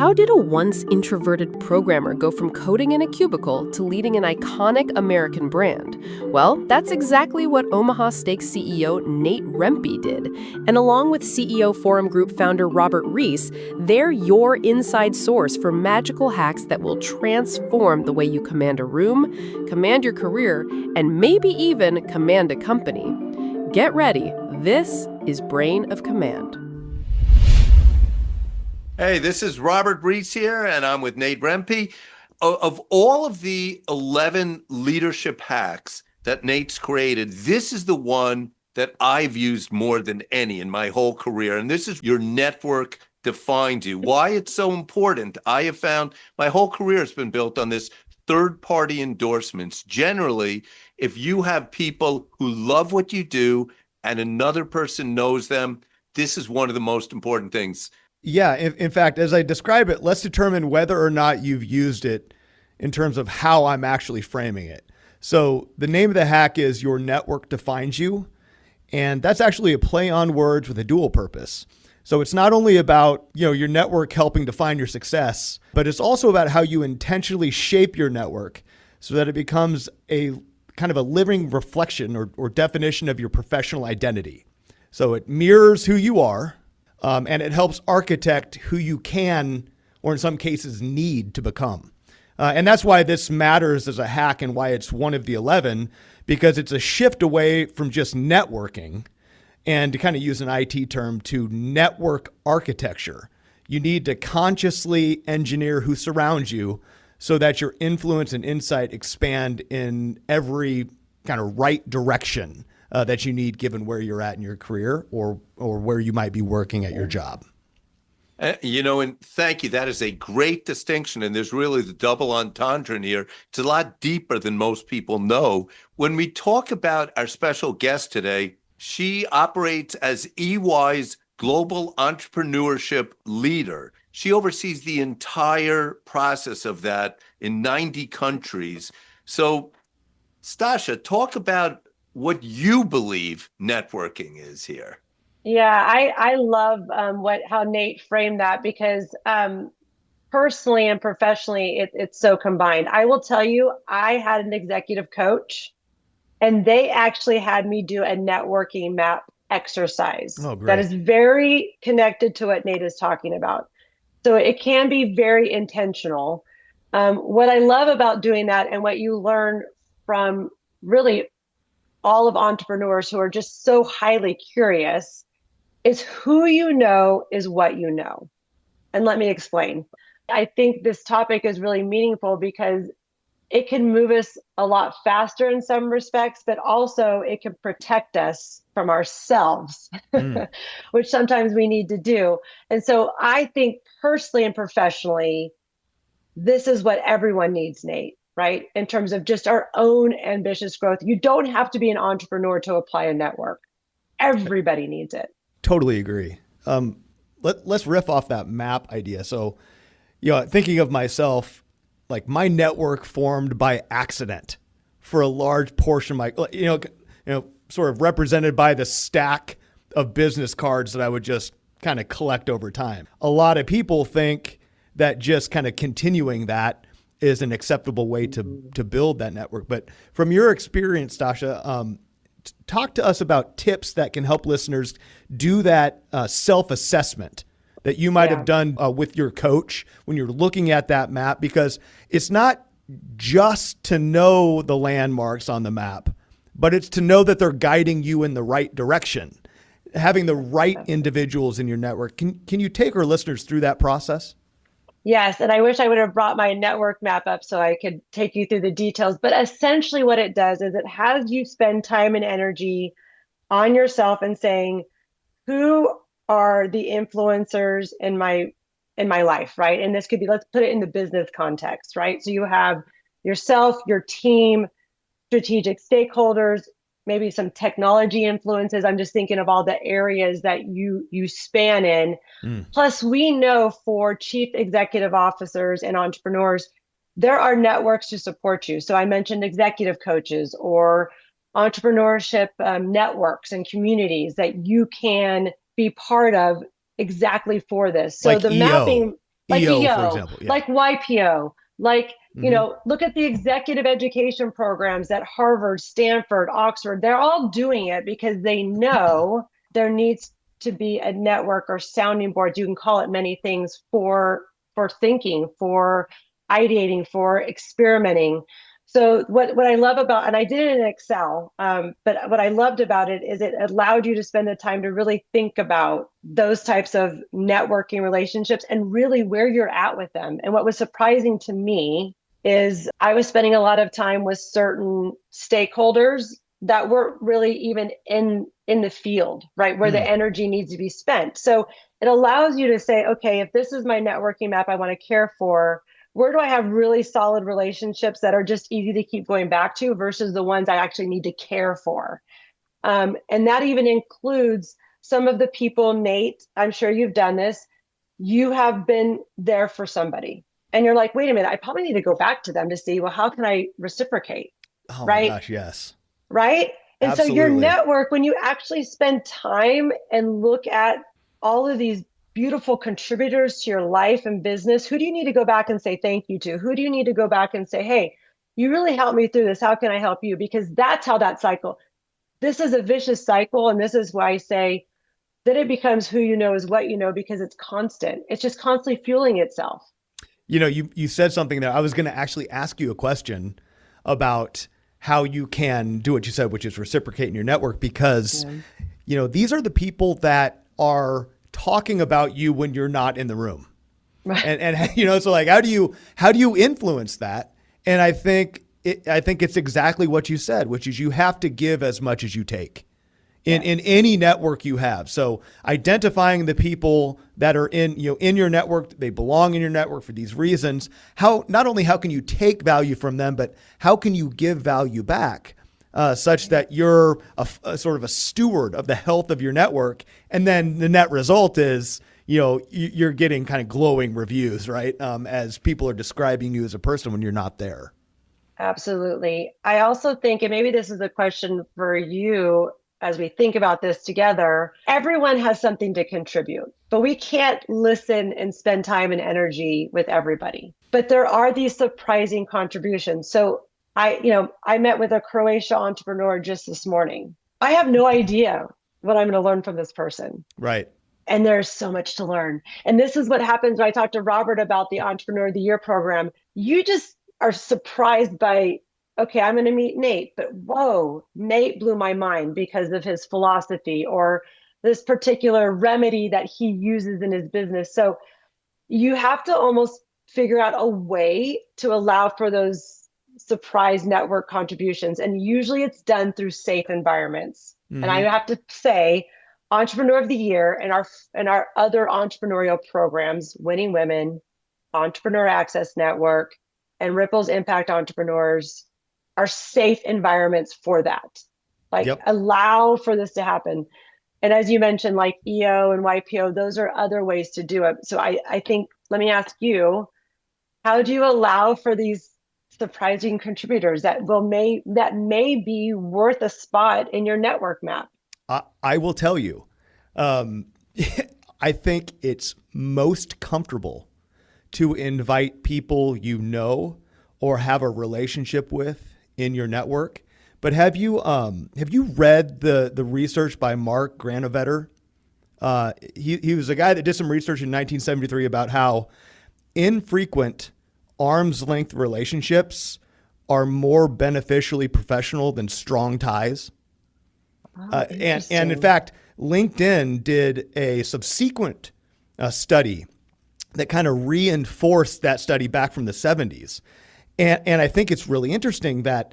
How did a once introverted programmer go from coding in a cubicle to leading an iconic American brand? Well, that's exactly what Omaha Steaks CEO Nate Rempe did. And along with CEO Forum Group founder Robert Reiss, they're your inside source for magical hacks that will transform the way you command a room, command your career, and maybe even command a company. Get ready. This is Brain of Command. Hey, this is Robert Reiss here, and I'm with Nate Rempe. Of all of the 11 leadership hacks that Nate's created, this is the one that I've used more than any in my whole career. And this is your network defines you. Why it's so important, I have found my whole career has been built on this third-party endorsements. Generally, if you have people who love what you do and another person knows them, this is one of the most important things. Yeah, in fact, as I describe it, let's determine whether or not you've used it in terms of how I'm actually framing it. So the name of the hack is Your Network Defines You, and that's actually a play on words with a dual purpose. So it's not only about, your network helping define your success, but it's also about how you intentionally shape your network so that it becomes a kind of a living reflection or definition of your professional identity. So it mirrors who you are. And it helps architect who you can, or in some cases need to become. And that's why this matters as a hack and why it's one of the 11, because it's a shift away from just networking and, to kind of use an IT term, to network architecture. You need to consciously engineer who surrounds you so that your influence and insight expand in every kind of right direction that you need given where you're at in your career or where you might be working at your job. And thank you. That is a great distinction. And there's really the double entendre in here. It's a lot deeper than most people know. When we talk about our special guest today, she operates as EY's Global Entrepreneurship Leader. She oversees the entire process of that in 90 countries. So, Stasia, talk about what you believe networking is here. Yeah, I love how Nate framed that because personally and professionally, it's so combined. I will tell you, I had an executive coach, and they actually had me do a networking map exercise. Oh, great. That is very connected to what Nate is talking about. So it can be very intentional. What I love about doing that and what you learn from really all of entrepreneurs who are just so highly curious is who you know is what you know. And let me explain. I think this topic is really meaningful because it can move us a lot faster in some respects, but also it can protect us from ourselves, which sometimes we need to do. And so I think personally and professionally, this is what everyone needs, Nate. Right? In terms of just our own ambitious growth. You don't have to be an entrepreneur to apply a network. Everybody needs it. Totally agree. Let's riff off that map idea. So, thinking of myself, like my network formed by accident for a large portion of my, sort of represented by the stack of business cards that I would just kind of collect over time. A lot of people think that just kind of continuing that is an acceptable way to build that network. But from your experience, Stasia, talk to us about tips that can help listeners do that self-assessment that you might have done with your coach when you're looking at that map, because it's not just to know the landmarks on the map, but it's to know that they're guiding you in the right direction, having the right individuals in your network. Can you take our listeners through that process? Yes, and I wish I would have brought my network map up so I could take you through the details. But essentially what it does is it has you spend time and energy on yourself and saying, who are the influencers in my life, right? And this could be, let's put it in the business context, right? So you have yourself, your team, strategic stakeholders, maybe some technology influences. I'm just thinking of all the areas that you span in. Plus, we know for chief executive officers and entrepreneurs, there are networks to support you. So I mentioned executive coaches or entrepreneurship networks and communities that you can be part of exactly for this. So like the EO. mapping, like EO, for EO, example. Yeah. like YPO, like, Mhm. look at the executive education programs at Harvard, Stanford, Oxford. They're all doing it because they know there needs to be a network or sounding board. You can call it many things for thinking, for ideating, for experimenting. So what I love about, and I did it in Excel, but what I loved about it is it allowed you to spend the time to really think about those types of networking relationships and really where you're at with them. And what was surprising to me is I was spending a lot of time with certain stakeholders that weren't really even in the field, right, where the energy needs to be spent. So it allows you to say, okay, if this is my networking map I want to care for, where do I have really solid relationships that are just easy to keep going back to versus the ones I actually need to care for? And that even includes some of the people, Nate, I'm sure you've done this. You have been there for somebody and you're like, wait a minute, I probably need to go back to them to see, well, how can I reciprocate? Oh my Right. gosh, yes. Right. And so your Absolutely. network, when you actually spend time and look at all of these beautiful contributors to your life and business, who do you need to go back and say thank you to? Who do you need to go back and say, hey, you really helped me through this. How can I help you? Because that's how that cycle, this is a vicious cycle. And this is why I say that it becomes who you know is what you know, because it's constant. It's just constantly fueling itself. You said something there. I was going to actually ask you a question about how you can do what you said, which is reciprocate in your network, because, these are the people that are talking about you when you're not in the room. Right. And so like, how do you influence that? And I think it's exactly what you said, which is you have to give as much as you take in any network you have. So identifying the people that are in your network, they belong in your network for these reasons. Not only how can you take value from them, but how can you give value back, such that you're a sort of a steward of the health of your network. And then the net result is, you're getting kind of glowing reviews, right? As people are describing you as a person when you're not there. Absolutely. I also think, and maybe this is a question for you as we think about this together, everyone has something to contribute, but we can't listen and spend time and energy with everybody. But there are these surprising contributions. So I met with a Croatia entrepreneur just this morning. I have no idea what I'm going to learn from this person. Right. And there's so much to learn. And this is what happens when I talked to Robert about the Entrepreneur of the Year program. You just are surprised by, okay, I'm going to meet Nate, but whoa, Nate blew my mind because of his philosophy or this particular remedy that he uses in his business. So you have to almost figure out a way to allow for those surprise network contributions. And usually it's done through safe environments. Mm-hmm. And I have to say, Entrepreneur of the Year and our other entrepreneurial programs, Winning Women, Entrepreneur Access Network, and Ripple's Impact Entrepreneurs are safe environments for that. Allow for this to happen. And as you mentioned, like EO and YPO, those are other ways to do it. So I think, let me ask you, how do you allow for these surprising contributors that may be worth a spot in your network map? I will tell you, I think it's most comfortable to invite people or have a relationship with in your network. But have you read the research by Mark Granovetter? He was a guy that did some research in 1973 about how infrequent arm's length relationships are more beneficially professional than strong ties. And in fact, LinkedIn did a subsequent study that kind of reinforced that study back from the 70s. And I think it's really interesting that,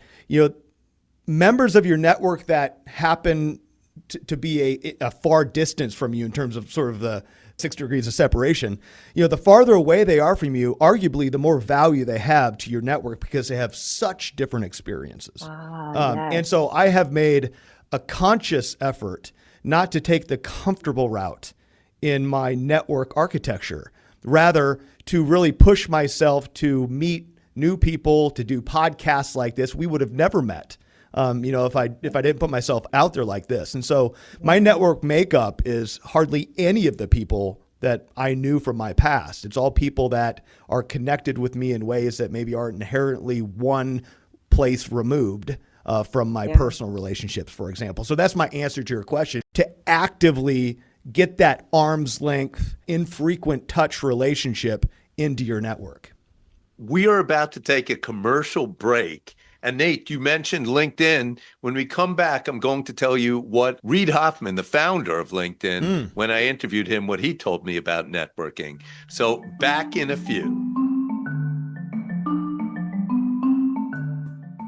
members of your network that happen to be a far distance from you in terms of sort of the 6 degrees of separation, the farther away they are from you, arguably the more value they have to your network because they have such different experiences. Yes. And so I have made a conscious effort not to take the comfortable route in my network architecture, rather to really push myself to meet new people, to do podcasts like this. We would have never met, if I didn't put myself out there like this. And so my network makeup is hardly any of the people that I knew from my past. It's all people that are connected with me in ways that maybe aren't inherently one place removed from my personal relationships, for example. So that's my answer to your question. To actively get that arm's length, infrequent touch relationship into your network. We are about to take a commercial break. And Nate, you mentioned LinkedIn. When we come back, I'm going to tell you what Reid Hoffman, the founder of LinkedIn, when I interviewed him, what he told me about networking. So back in a few.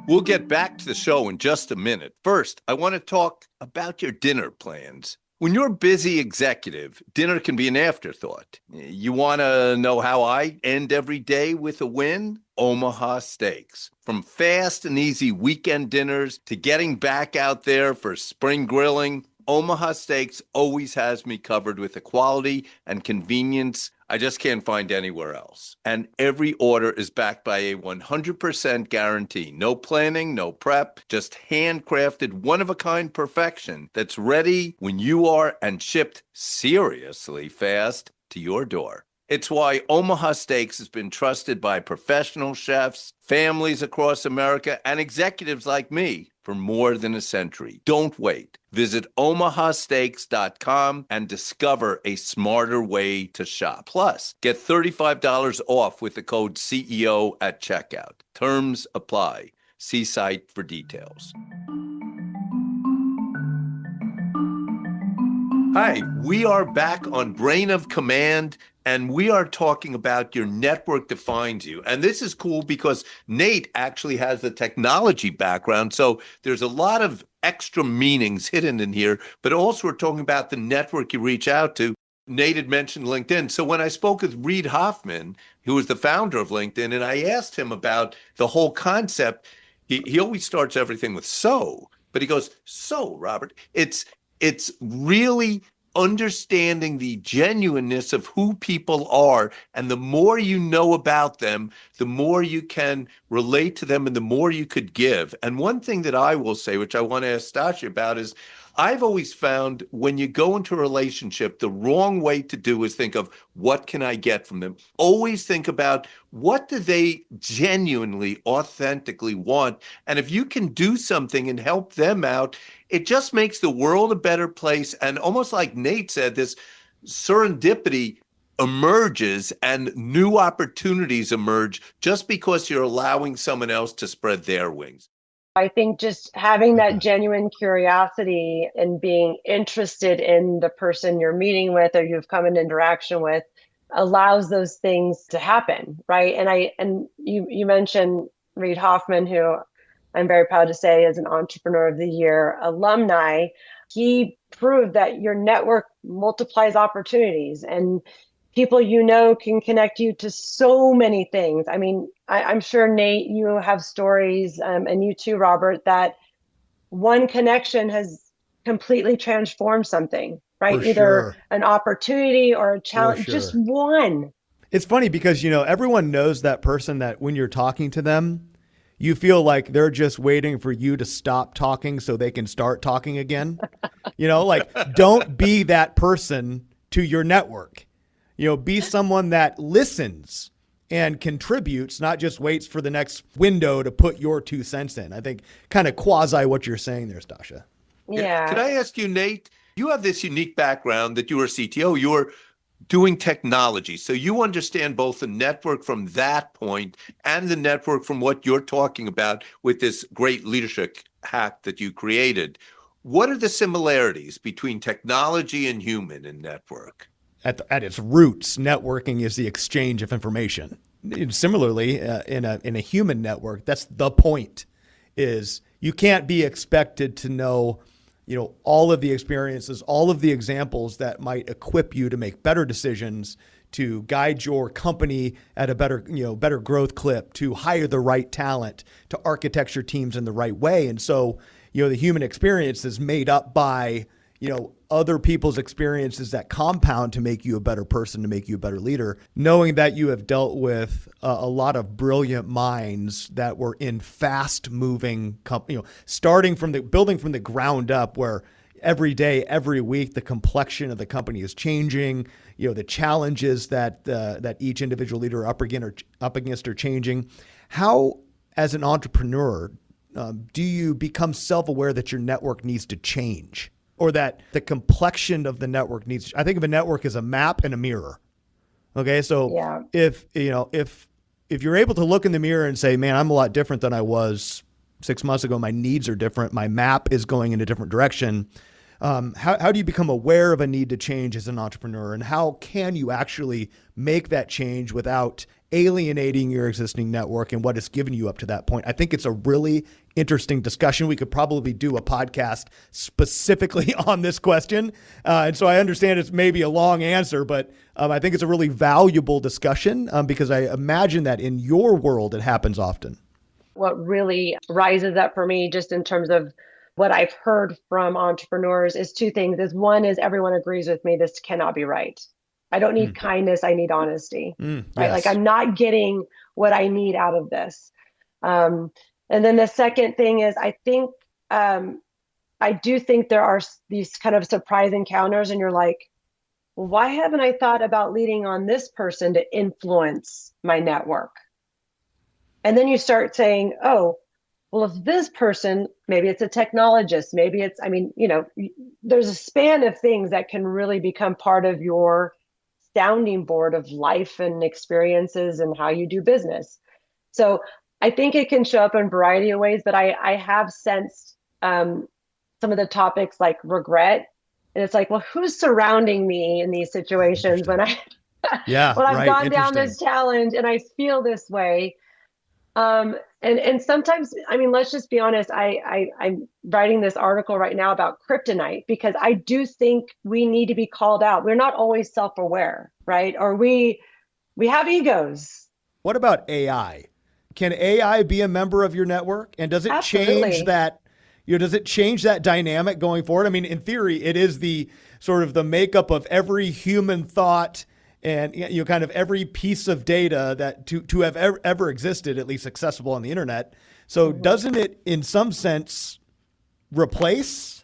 We'll get back to the show in just a minute. First, I want to talk about your dinner plans. When you're a busy executive, dinner can be an afterthought. You want to know how I end every day with a win? Omaha Steaks. From fast and easy weekend dinners to getting back out there for spring grilling, Omaha Steaks always has me covered with the quality and convenience I just can't find anywhere else. And every order is backed by a 100% guarantee. No planning, no prep, just handcrafted, one-of-a-kind perfection that's ready when you are and shipped seriously fast to your door. It's why Omaha Steaks has been trusted by professional chefs, families across America, and executives like me for more than a century. Don't wait. Visit omahasteaks.com and discover a smarter way to shop. Plus, get $35 off with the code CEO at checkout. Terms apply. See site for details. Hi, we are back on Brain of Command, and we are talking about your network defines you. And this is cool because Nate actually has the technology background, so there's a lot of extra meanings hidden in here, but also we're talking about the network you reach out to. Nate had mentioned LinkedIn. So when I spoke with Reid Hoffman, who was the founder of LinkedIn, and I asked him about the whole concept, he always starts everything with so, but he goes, so, Robert, it's really understanding the genuineness of who people are. And the more you know about them, the more you can relate to them and the more you could give. And one thing that I will say, which I want to ask Stasia about, is I've always found when you go into a relationship, the wrong way to do is think of what can I get from them? Always think about what do they genuinely, authentically want? And if you can do something and help them out, it just makes the world a better place. And almost like Nate said, this serendipity emerges and new opportunities emerge just because you're allowing someone else to spread their wings. I think just having that genuine curiosity and being interested in the person you're meeting with or you've come in interaction with allows those things to happen, right? And you mentioned Reid Hoffman, who I'm very proud to say is an Entrepreneur of the Year alumni. He proved that your network multiplies opportunities and people you know can connect you to so many things. I mean, I'm sure, Nate, you have stories, and you too, Robert, that one connection has completely transformed something, right? For Either sure. an opportunity or a challenge, For sure. just one. It's funny because, everyone knows that person that when you're talking to them, you feel like they're just waiting for you to stop talking so they can start talking again. Don't be that person to your network. Be someone that listens and contributes, not just waits for the next window to put your 2 cents in. I think kind of quasi what you're saying there, Stasia. Yeah. Could I ask you, Nate, you have this unique background that you were a CTO, you were doing technology. So you understand both the network from that point and the network from what you're talking about with this great leadership hack that you created. What are the similarities between technology and human in network? At its roots, networking is the exchange of information. Similarly, in a human network, that's the point, is you can't be expected to know, all of the experiences, all of the examples that might equip you to make better decisions, to guide your company at a better growth clip, to hire the right talent, to architecture teams in the right way. And so, the human experience is made up by, other people's experiences that compound to make you a better person, to make you a better leader, knowing that you have dealt with a lot of brilliant minds that were in fast moving, starting from building from the ground up, where every day, every week, the complexion of the company is changing. The challenges that each individual leader up against are changing. How, as an entrepreneur, do you become self-aware that your network needs to change, or that the complexion of the network needs? I think of a network as a map and a mirror. Okay, so Yeah. if you're able to look in the mirror and say, "Man, I'm a lot different than I was 6 months ago. My needs are different. My map is going in a different direction." How do you become aware of a need to change as an entrepreneur, and how can you actually make that change without alienating your existing network and what has given you up to that point? I think it's a really interesting discussion. We could probably do a podcast specifically on this question. And so I understand it's maybe a long answer, but I think it's a really valuable discussion because I imagine that in your world, it happens often. What really rises up for me, just in terms of what I've heard from entrepreneurs, is two things. One is everyone agrees with me, this cannot be right. I don't need kindness, I need honesty, right? Yes. Like, I'm not getting what I need out of this. And then the second thing is, I do think there are these kind of surprise encounters, and you're like, well, why haven't I thought about leading on this person to influence my network? And then you start saying, oh, well, if this person, maybe it's a technologist, maybe it's, there's a span of things that can really become part of your sounding board of life and experiences and how you do business. So I think it can show up in a variety of ways, but I have sensed some of the topics like regret. And it's like, well, who's surrounding me in these situations when I've gone down this challenge and I feel this way? And sometimes, let's just be honest, I'm writing this article right now about kryptonite because I do think we need to be called out. We're not always self-aware, right? Or we have egos. What about AI? Can AI be a member of your network? And does it Absolutely. change that? Does it change that dynamic going forward? I mean, in theory, it is the sort of the makeup of every human thought and kind of every piece of data that to have ever existed, at least accessible on the internet. So doesn't it, in some sense, replace,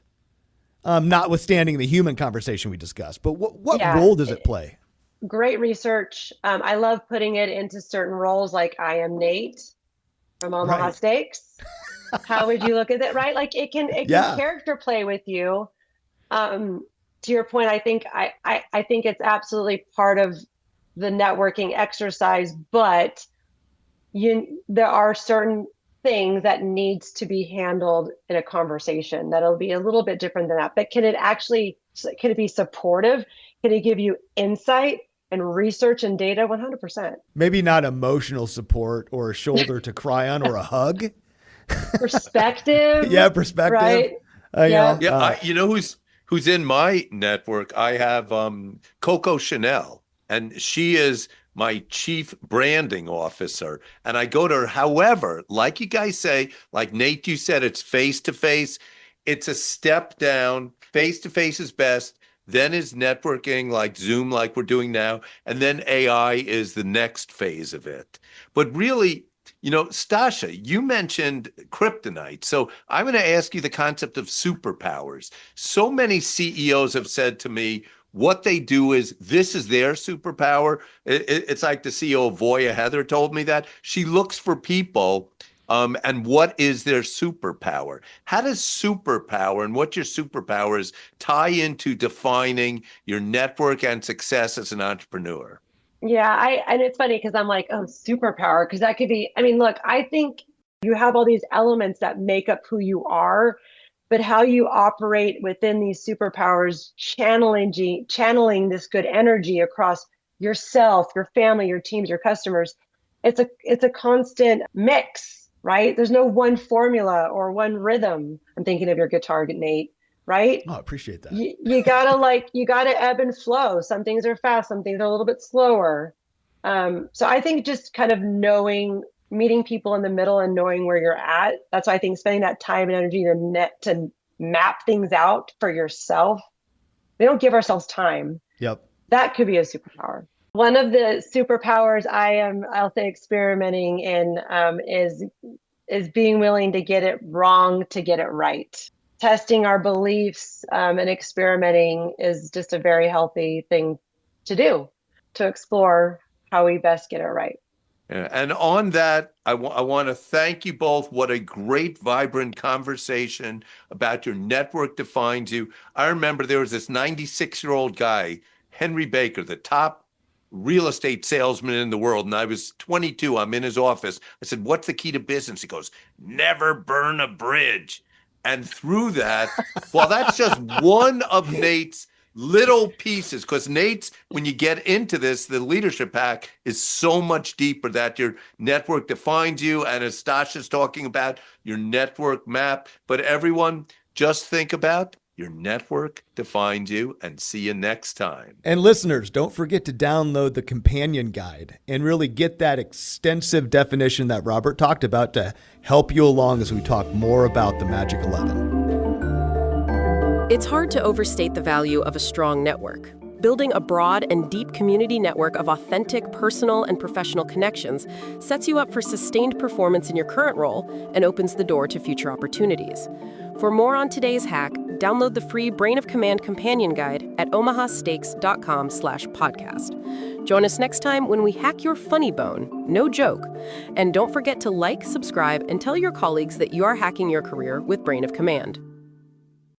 notwithstanding the human conversation we discussed, but what role does it play? Great research. I love putting it into certain roles, like I am Nate from Omaha Steaks. How would you look at it, right? Like it can character play with you. To your point, I think it's absolutely part of the networking exercise, but there are certain things that needs to be handled in a conversation that'll be a little bit different than that. But can it be supportive? Can it give you insight and research and data? 100%. Maybe not emotional support or a shoulder to cry on or a hug. Perspective. Perspective. Right. Who's in my network? I have Coco Chanel, and she is my chief branding officer. And I go to her. However, like you guys say, like Nate, you said, it's face-to-face. It's a step down. Face-to-face is best. Then is networking, like Zoom, like we're doing now. And then AI is the next phase of it. But really, Stasia, you mentioned kryptonite. So I'm going to ask you the concept of superpowers. So many CEOs have said to me, what they do is this is their superpower. It's like the CEO of Voya, Heather, told me that. She looks for people and what is their superpower? How does superpower and what your superpowers tie into defining your network and success as an entrepreneur? Yeah, and it's funny because I'm like, oh, superpower, because that could be, look, I think you have all these elements that make up who you are, but how you operate within these superpowers, channeling this good energy across yourself, your family, your teams, your customers, it's a constant mix, right? There's no one formula or one rhythm. I'm thinking of your guitar, Nate. Right? Oh, I appreciate that. You gotta ebb and flow. Some things are fast, some things are a little bit slower. So I think just kind of meeting people in the middle and knowing where you're at. That's why I think spending that time and energy to map things out for yourself. We don't give ourselves time. Yep. That could be a superpower. One of the superpowers I'll say experimenting in is being willing to get it wrong to get it right. testing our beliefs and experimenting is just a very healthy thing to do, to explore how we best get it right. Yeah, and on that, I want to thank you both. What a great, vibrant conversation about your network defines you. I remember there was this 96-year-old guy, Henry Baker, the top real estate salesman in the world. And I was 22. I'm in his office. I said, "What's the key to business?" He goes, "Never burn a bridge." And through that, well, that's just one of Nate's little pieces, because Nate's, when you get into this, the leadership hack is so much deeper, that your network defines you. And as Stasia's talking about, your network map. But everyone, just think about your network defines you, and see you next time. And listeners, don't forget to download the companion guide and really get that extensive definition that Robert talked about to help you along as we talk more about the Magic 11. It's hard to overstate the value of a strong network. Building a broad and deep community network of authentic personal and professional connections sets you up for sustained performance in your current role and opens the door to future opportunities. For more on today's hack, download the free Brain of Command companion guide at omahastakes.com/podcast. Join us next time when we hack your funny bone, no joke. And don't forget to like, subscribe, and tell your colleagues that you are hacking your career with Brain of Command.